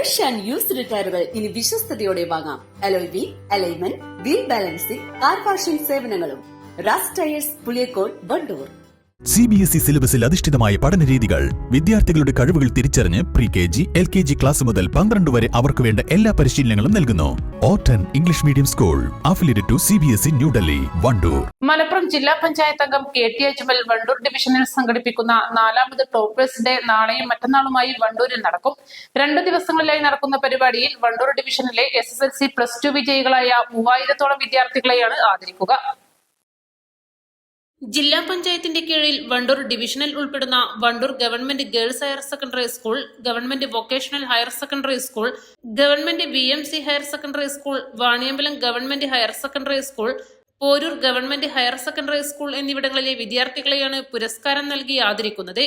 Fresh and used ടയറുകൾ ഇനി വിശ്വസ്തയോടെ വാങ്ങാം. Alloy wheel, alignment, wheel balancing, car washing സേവനങ്ങളും. റാസ് ടയേഴ്സ്, പുളിയക്കോട്, വണ്ടൂർ. CBSE സിലബസിൽ അധിഷ്ഠിതമായ പഠനരീതികൾ. വിദ്യാർത്ഥികളുടെ കഴിവുകൾ തിരിച്ചറിഞ്ഞ് pre-KG, LKG ക്ലാസ് മുതൽ 12 വരെ അവർക്ക് വേണ്ട എല്ലാ പരിശീലനങ്ങളും നൽകുന്നു. ഓട്ടൻ English medium school, affiliated to CBSE, new Delhi, Wandoor. Malappuram ജില്ലാ പഞ്ചായത്ത് അംഗം KT അജ്മൽ വണ്ടൂർ ഡിവിഷനിൽ സംഘടിപ്പിക്കുന്ന 4ാമത് ടോപ്പേഴ്സ് ഡേ നാളെയും മറ്റന്നാളുമായി വണ്ടൂരിൽ നടക്കും. 2 ദിവസങ്ങളിലായി നടക്കുന്ന പരിപാടിയിൽ വണ്ടൂർ ഡിവിഷനിലെ SSLC +2 വിജയികളായ 3000-ഓളം വിദ്യാർത്ഥികളെയാണ് ആദരിക്കുക. ജില്ലാ പഞ്ചായത്തിന്റെ കീഴിൽ വണ്ടൂർ ഡിവിഷനിൽ ഉൾപ്പെടുന്ന Wandoor government girls higher secondary school, government vocational higher secondary school, government VMC higher secondary school, Vaniyambalam government higher secondary school, Poroor government higher secondary school എന്നിവിടങ്ങളിലെ വിദ്യാർത്ഥികളെയാണ് പുരസ്കാരം നൽകി ആദരിക്കുന്നത്.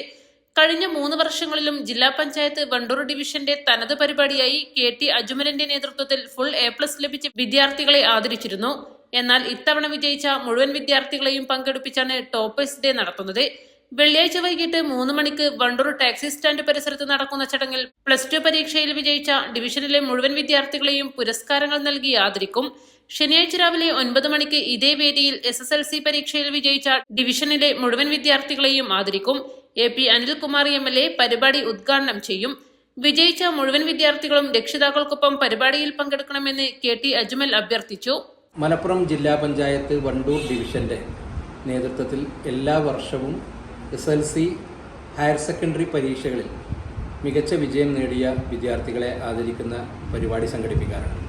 കഴിഞ്ഞ 3 വർഷങ്ങളിലും ജില്ലാ പഞ്ചായത്ത് വണ്ടൂർ ഡിവിഷന്റെ തനത് പരിപാടിയായി KT അജ്മലിന്റെ നേതൃത്വത്തിൽ ഫുൾ A+ ലഭിച്ച വിദ്യാർത്ഥികളെ ആദരിച്ചിരുന്നു. എന്നാൽ ഇത്തവണ വിജയിച്ച മുഴുവൻ വിദ്യാർത്ഥികളെയും പങ്കെടുപ്പിച്ചാണ് ടോപ്പേഴ്സ് ഡേ നടത്തുന്നത്. വെള്ളിയാഴ്ച വൈകിട്ട് 3 മണിക്ക് വണ്ടൂർ ടാക്സി സ്റ്റാൻഡ് പരിസരത്ത് നടക്കുന്ന ചടങ്ങിൽ +2 പരീക്ഷയിൽ വിജയിച്ച ഡിവിഷനിലെ മുഴുവൻ വിദ്യാർത്ഥികളെയും പുരസ്കാരങ്ങൾ നൽകി ആദരിക്കും. ശനിയാഴ്ച രാവിലെ 9 മണിക്ക് ഇതേ വേദിയിൽ SSLC പരീക്ഷയിൽ വിജയിച്ച ഡിവിഷനിലെ മുഴുവൻ വിദ്യാർത്ഥികളെയും ആദരിക്കും. AP അനിൽകുമാർ MLA പരിപാടി ഉദ്ഘാടനം ചെയ്യും. വിജയിച്ച മുഴുവൻ വിദ്യാർത്ഥികളും രക്ഷിതാക്കൾക്കൊപ്പം പരിപാടിയിൽ പങ്കെടുക്കണമെന്ന് KT അജ്മൽ അഭ്യർത്ഥിച്ചു. മലപ്പുറം ജില്ലാ പഞ്ചായത്ത് വണ്ടൂർ ഡിവിഷന്റെ നേതൃത്വത്തിൽ എല്ലാ വർഷവും SSLC ഹയർ സെക്കൻഡറി പരീക്ഷകളിൽ മികച്ച വിജയം നേടിയ വിദ്യാർത്ഥികളെ ആദരിക്കുന്ന പരിപാടി സംഘടിപ്പിക്കാറുണ്ട്.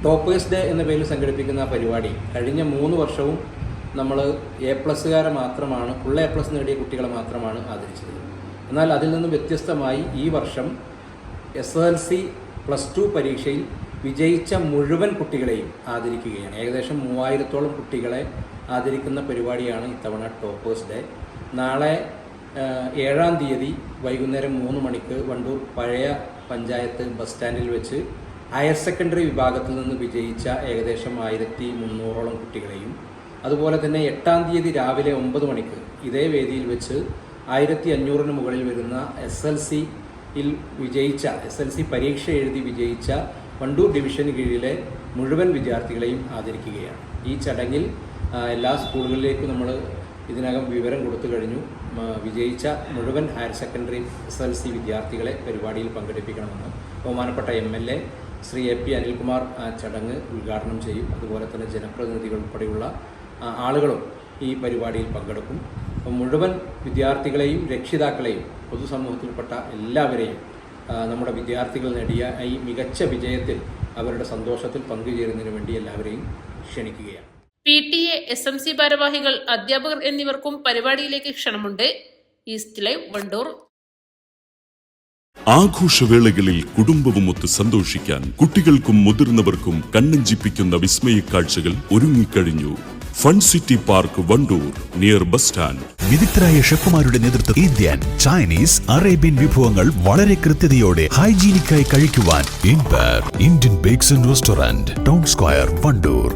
ടോപ്പേഴ്സ് ഡേ എന്ന പേരിൽ സംഘടിപ്പിക്കുന്ന പരിപാടി കഴിഞ്ഞ 3 വർഷവും നമ്മൾ A+കാരെ മാത്രമാണ്, ഫുൾ A+ നേടിയ കുട്ടികളെ മാത്രമാണ് ആദരിച്ചത്. എന്നാൽ അതിൽ നിന്നും വ്യത്യസ്തമായി ഈ വർഷം SSLC +2 പരീക്ഷയിൽ വിജയിച്ച മുഴുവൻ കുട്ടികളെയും ആദരിക്കുകയാണ്. ഏകദേശം 3000-ഓളം കുട്ടികളെ ആദരിക്കുന്ന പരിപാടിയാണ് ഇത്തവണ ടോപ്പേഴ്സ് ഡേ. നാളെ 7-ാം തീയതി വൈകുന്നേരം 3 മണിക്ക് വണ്ടൂർ പഴയ പഞ്ചായത്ത് ബസ് സ്റ്റാൻഡിൽ വെച്ച് ഹയർ സെക്കൻഡറി വിഭാഗത്തിൽ നിന്ന് വിജയിച്ച ഏകദേശം 1300-ഓളം കുട്ടികളെയും, അതുപോലെ തന്നെ 8-ാം തീയതി രാവിലെ 9 മണിക്ക് ഇതേ വേദിയിൽ വെച്ച് 1500-ന് മുകളിൽ വരുന്ന SSLCയിൽ വിജയിച്ച, SSLC പരീക്ഷ എഴുതി വിജയിച്ച വണ്ടൂർ ഡിവിഷന് കീഴിലെ മുഴുവൻ വിദ്യാർത്ഥികളെയും ആദരിക്കുകയാണ്. ഈ ചടങ്ങിൽ എല്ലാ സ്കൂളുകളിലേക്കും നമ്മൾ ഇതിനകം വിവരം കൊടുത്തു കഴിഞ്ഞു. വിജയിച്ച മുഴുവൻ ഹയർ സെക്കൻഡറി SSLC വിദ്യാർത്ഥികളെ പരിപാടിയിൽ പങ്കെടുപ്പിക്കണമെന്ന് ബഹുമാനപ്പെട്ട MLA ശ്രീ AP അനിൽകുമാർ ചടങ്ങ് ഉദ്ഘാടനം ചെയ്യും. അതുപോലെ തന്നെ ജനപ്രതിനിധികൾ ഉൾപ്പെടെയുള്ള ആളുകളും ഈ പരിപാടിയിൽ പങ്കെടുക്കും. മുഴുവൻ വിദ്യാർത്ഥികളെയും രക്ഷിതാക്കളെയും പൊതുസമൂഹത്തിൽപ്പെട്ട എല്ലാവരെയും നമ്മുടെ വിദ്യാർത്ഥികൾ നേടിയ ഈ മികച്ച വിജയത്തിൽ അവരുടെ സന്തോഷത്തിൽ പങ്കുചേരുന്നതിന് വേണ്ടി എല്ലാവരെയും ക്ഷണിക്കുകയാണ്. PTA, SMC ഭാരവാഹികൾ, അധ്യാപകർ എന്നിവർക്കും പരിപാടിയിലേക്ക് ക്ഷണമുണ്ട്. East live, Wandoor. ആഘോഷവേളകളിൽ കുടുംബവുമൊത്ത് സന്തോഷിക്കാൻ കുട്ടികൾക്കും മുതിർന്നവർക്കും കണ്ണഞ്ചിപ്പിക്കുന്ന വിസ്മയ കാഴ്ചകൾ ഒരുങ്ങിക്കഴിഞ്ഞു. Fun city park, Wandoor, near bus stand. വിദഗ്ധരായ ഷെഫുമാരുടെ നേതൃത്വത്തിൽ ഇന്ത്യൻ, ചൈനീസ്, അറേബ്യൻ വിഭവങ്ങൾ വളരെ കൃത്യതയോടെ ഹൈജീനിക്കായി കഴിക്കുവാൻ Indian bakes and restaurant, town square, Wandoor.